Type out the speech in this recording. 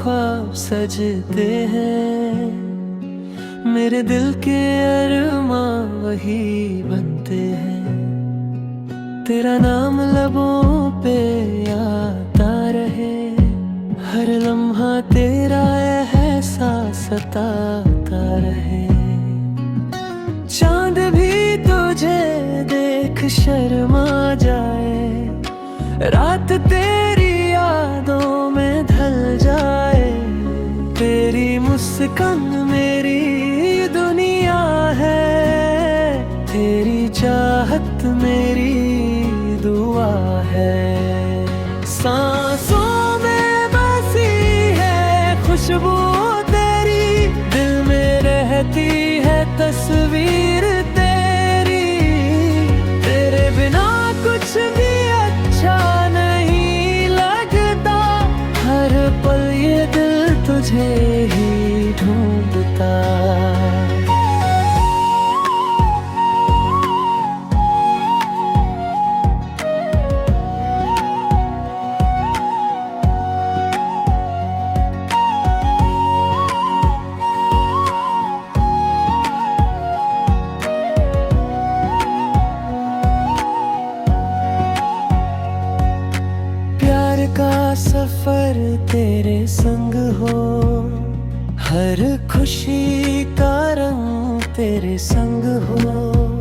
ख्वाब सजते हैं, मेरे दिल के अरमां वही बनते हैं। तेरा नाम लबों पे आता रहे, हर लम्हा तेरा एहसास सताता रहे। चांद भी तुझे देख शर्मा जाए, रात तेरी यादों में ढल जाए। तेरी मुस्कान मेरी दुनिया है, तेरी चाहत मेरी दुआ है। सांसों में बसी है खुशबू तेरी, दिल में रहती है तस्वीर तेरी। तेरे बिना कुछ भी अच्छा नहीं लगता, हर पल ये दिल तुझे ही ढूंढता। का सफर तेरे संग हो, हर खुशी का रंग तेरे संग हो।